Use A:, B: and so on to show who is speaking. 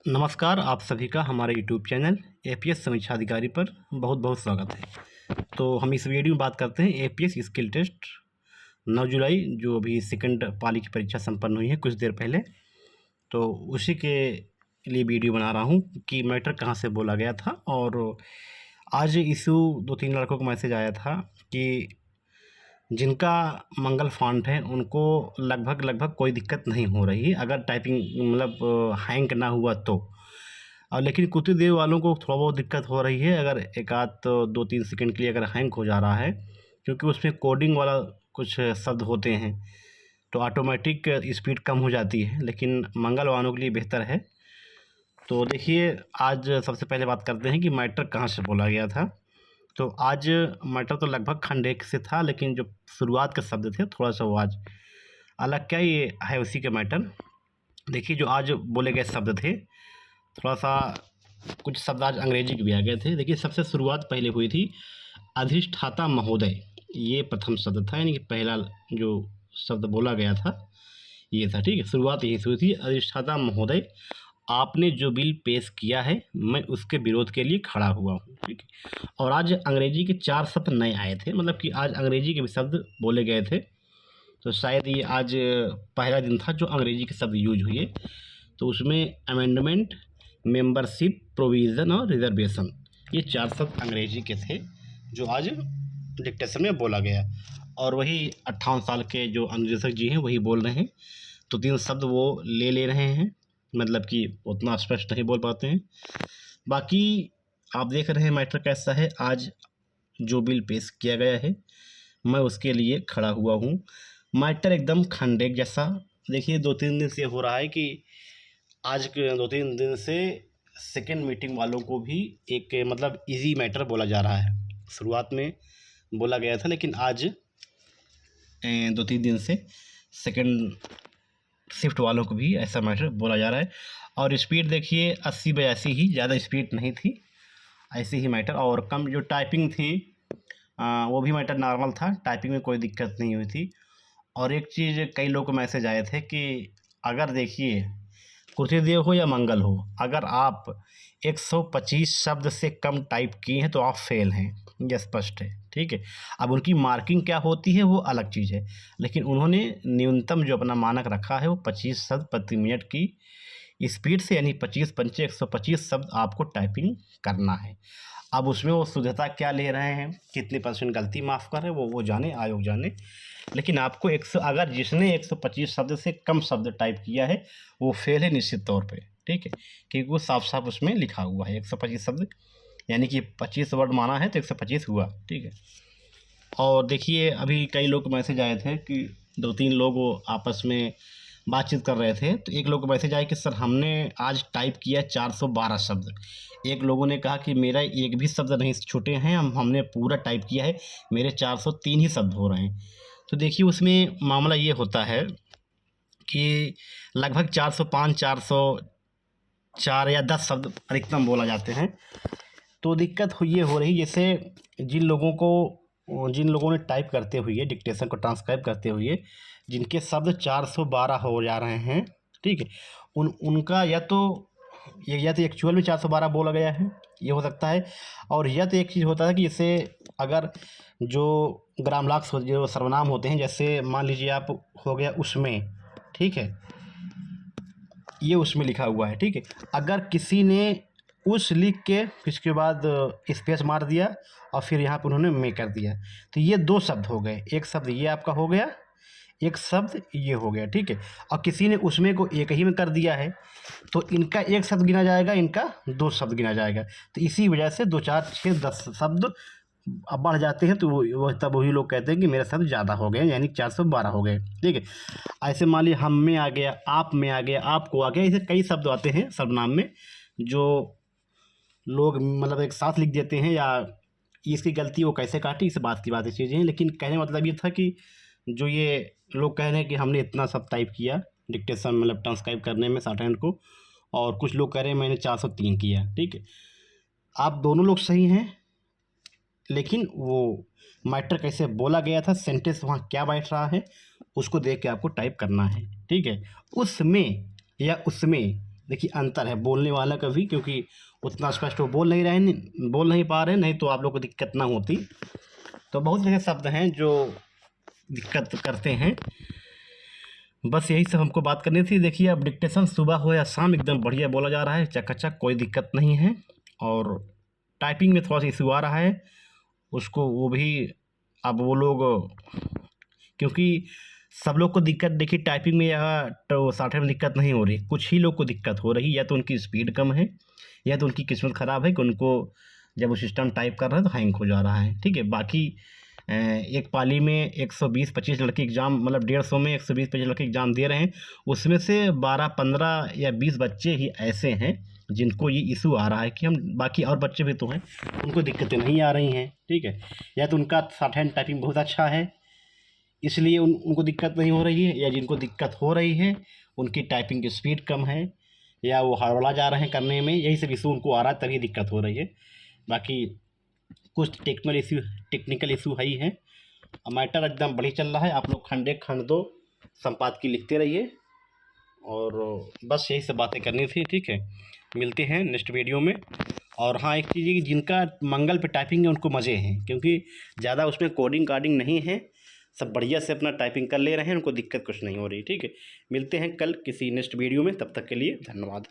A: नमस्कार, आप सभी का हमारे यूट्यूब चैनल एपीएस समीक्षा अधिकारी पर बहुत बहुत स्वागत है। तो हम इस वीडियो में बात करते हैं एपीएस स्किल टेस्ट 9 जुलाई जो अभी सेकंड पाली की परीक्षा संपन्न हुई है कुछ देर पहले। तो उसी के लिए वीडियो बना रहा हूं कि मैटर कहां से बोला गया था। और आज इशू 2-3 लड़कों को मैसेज आया था कि जिनका मंगल फॉन्ट है उनको लगभग कोई दिक्कत नहीं हो रही है, अगर टाइपिंग मतलब हैंग ना हुआ तो। और लेकिन कुत्ते देव वालों को थोड़ा बहुत दिक्कत हो रही है, अगर एक आध तो 2-3 सेकंड के लिए अगर हैंग हो जा रहा है, क्योंकि उसमें कोडिंग वाला कुछ शब्द होते हैं तो ऑटोमेटिक स्पीड कम हो जाती है, लेकिन मंगल वालों के लिए बेहतर है। तो देखिए, आज सबसे पहले बात करते हैं कि मैटर कहाँ से बोला गया था। तो आज मैटर तो लगभग खंड एक से था, लेकिन जो शुरुआत के शब्द थे थोड़ा सा वो आज अलग, क्या ये है उसी के मैटर। देखिए, जो आज बोले गए शब्द थे, थोड़ा सा कुछ शब्द आज अंग्रेजी के भी आ गए थे। देखिए, सबसे शुरुआत पहले हुई थी अधिष्ठाता महोदय, ये प्रथम शब्द था, यानी कि पहला जो शब्द बोला गया था ये था। ठीक है, शुरुआत यही से हुई थी, अधिष्ठाता महोदय आपने जो बिल पेश किया है मैं उसके विरोध के लिए खड़ा हुआ हूँ। ठीक है, और आज अंग्रेजी के 4 शब्द नए आए थे, मतलब कि आज अंग्रेजी के भी शब्द बोले गए थे। तो शायद ये आज पहला दिन था जो अंग्रेजी के शब्द यूज हुए। तो उसमें अमेंडमेंट, मेंबरशिप, प्रोविज़न और रिजर्वेशन, ये 4 शब्द अंग्रेजी के थे जो आज डिक्टेशन में बोला गया। और वही 58 साल के जो अनुदेशक जी हैं वही बोल रहे हैं, तो 3 शब्द वो ले रहे हैं, मतलब कि उतना स्पष्ट नहीं बोल पाते हैं। बाकी आप देख रहे हैं मैटर कैसा है। आज जो बिल पेश किया गया है मैं उसके लिए खड़ा हुआ हूँ। मैटर एकदम खंडेक जैसा। देखिए, 2-3 दिन से हो रहा है कि आज के 2-3 दिन से सेकेंड मीटिंग वालों को भी एक मतलब इजी मैटर बोला जा रहा है। शुरुआत में बोला गया था, लेकिन आज 2-3 दिन से सेकेंड शिफ्ट वालों को भी ऐसा मैटर बोला जा रहा है। और स्पीड देखिए 80/80 ही, ज़्यादा स्पीड नहीं थी, ऐसी ही मैटर। और कम जो टाइपिंग थी वो भी मैटर नॉर्मल था, टाइपिंग में कोई दिक्कत नहीं हुई थी। और एक चीज़, कई लोग को मैसेज आए थे कि अगर देखिए कुर्तिदेव हो या मंगल हो, अगर आप 125 शब्द से कम टाइप किए हैं तो आप फेल हैं, यह स्पष्ट है। ठीक है, अब उनकी मार्किंग क्या होती है वो अलग चीज़ है, लेकिन उन्होंने न्यूनतम जो अपना मानक रखा है वो 25 शब्द प्रति मिनट की स्पीड से, यानी 25×5 125 शब्द आपको टाइपिंग करना है। अब उसमें वो शुद्धता क्या ले रहे हैं, कितने % गलती माफ़ कर रहे हैं, वो जाने, आयोग जाने। लेकिन आपको अगर जिसने 125 शब्द से कम शब्द टाइप किया है वो फेल है निश्चित तौर पे। ठीक है, क्योंकि वो साफ साफ उसमें लिखा हुआ है 125 शब्द, यानी कि 25 वर्ड माना है तो 125 हुआ। ठीक है, और देखिए, अभी कई लोग मैसेज आए थे कि 2-3 लोग वो आपस में बातचीत कर रहे थे, तो एक लोग को मैसेज आया कि सर हमने आज टाइप किया 412 शब्द। एक लोगों ने कहा कि मेरा एक भी शब्द नहीं छूटे हैं, हमने पूरा टाइप किया है, मेरे 403 ही शब्द हो रहे हैं। तो देखिए, उसमें मामला ये होता है कि लगभग 405, 404 या 10 शब्द अधिकतम बोला जाते हैं। तो दिक्कत ये हो रही, जैसे जिन लोगों ने टाइप करते हुए डिक्टेशन को ट्रांसक्राइब करते हुए जिनके शब्द 412 हो जा रहे हैं, ठीक है, उनका या तो एक्चुअल में 412 बोला गया है, ये हो सकता है। और या तो एक चीज़ होता है कि जैसे अगर जो ग्रामलाक्स जो सर्वनाम होते हैं, जैसे मान लीजिए आप हो गया उसमें, ठीक है, ये उसमें लिखा हुआ है। ठीक है, अगर किसी ने उस लिख के फिर इसके बाद स्पेस मार दिया और फिर यहाँ पर उन्होंने में कर दिया, तो ये 2 शब्द हो गए। एक शब्द ये आपका हो गया, एक शब्द ये हो गया। ठीक है, और किसी ने उसमें को एक ही में कर दिया है तो इनका एक शब्द गिना जाएगा, इनका 2 शब्द गिना जाएगा। तो इसी वजह से 2, 4, 6, 10 शब्द अब बढ़ जाते हैं, तो वो तब वही लोग कहते हैं कि मेरे शब्द ज़्यादा हो गए, यानी 412 हो गए। ठीक है, ऐसे मान लीजिए हम में आ गया, आप में आ गया, आपको आ गया, ऐसे कई शब्द आते हैं सर्वनाम में जो लोग मतलब एक साथ लिख देते हैं, या इसकी गलती वो कैसे काटी, इस बात की बातें चीज़ें हैं। लेकिन कहने का मतलब ये था कि जो ये लोग कह रहे हैं कि हमने इतना सब टाइप किया डिक्टेशन मतलब ट्रांसक्राइब करने में शॉर्ट हैंड को, और कुछ लोग कह रहे हैं मैंने 403 किया। ठीक है, आप दोनों लोग सही हैं, लेकिन वो मैटर कैसे बोला गया था, सेंटेंस वहाँ क्या बैठ रहा है, उसको देख के आपको टाइप करना है। ठीक है, उसमें या उसमें देखिए अंतर है बोलने वाला का भी, क्योंकि उतना स्पष्ट वो बोल नहीं पा रहे, नहीं तो आप लोग को दिक्कत ना होती। तो बहुत ऐसे शब्द हैं जो दिक्कत करते हैं, बस यही सब हमको बात करनी थी। देखिए अब डिक्टेशन सुबह हो या शाम एकदम बढ़िया बोला जा रहा है, चकाचक, कोई दिक्कत नहीं है। और टाइपिंग में थोड़ा सा इशू आ रहा है, उसको वो भी अब वो लोग, क्योंकि सब लोग को दिक्कत, देखिए टाइपिंग में या तो सॉफ्टवेयर में दिक्कत नहीं हो रही, कुछ ही लोग को दिक्कत हो रही, या तो उनकी स्पीड कम है या तो उनकी किस्मत ख़राब है कि उनको जब वो सिस्टम टाइप कर रहा है तो हैंग हो जा रहा है। ठीक है, बाकी एक पाली में 120-25 लड़के एग्ज़ाम, मतलब 150 में 120-25 लड़के एग्ज़ाम दे रहे हैं, उसमें से 12-15 या 20 बच्चे ही ऐसे हैं जिनको ये इशू आ रहा है कि हम, बाकी और बच्चे भी तो हैं उनको दिक्कतें नहीं आ रही हैं। ठीक है, या तो उनका शॉर्ट हैंड टाइपिंग बहुत अच्छा है इसलिए उनको दिक्कत नहीं हो रही है, या जिनको दिक्कत हो रही है उनकी टाइपिंग की स्पीड कम है, या वो हड़बड़ा जा रहे हैं करने में, यही सब इशू उनको आ रहा है तभी दिक्कत हो रही है। बाकी कुछ टेक्निकल इशू है ही है। मैटर एकदम बढ़िया चल रहा है, आप लोग खंड 1 खंड 2 संपादकीय लिखते रहिए, और बस यही सब बातें करनी थी। ठीक है, मिलते हैं नेक्स्ट वीडियो में। और हाँ, एक चीज़ ये कि जिनका मंगल पे टाइपिंग है उनको मज़े हैं, क्योंकि ज़्यादा उसमें कोडिंग कार्डिंग नहीं है, सब बढ़िया से अपना टाइपिंग कर ले रहे हैं, उनको दिक्कत कुछ नहीं हो रही। ठीक है, मिलते हैं कल किसी नेक्स्ट वीडियो में, तब तक के लिए धन्यवाद।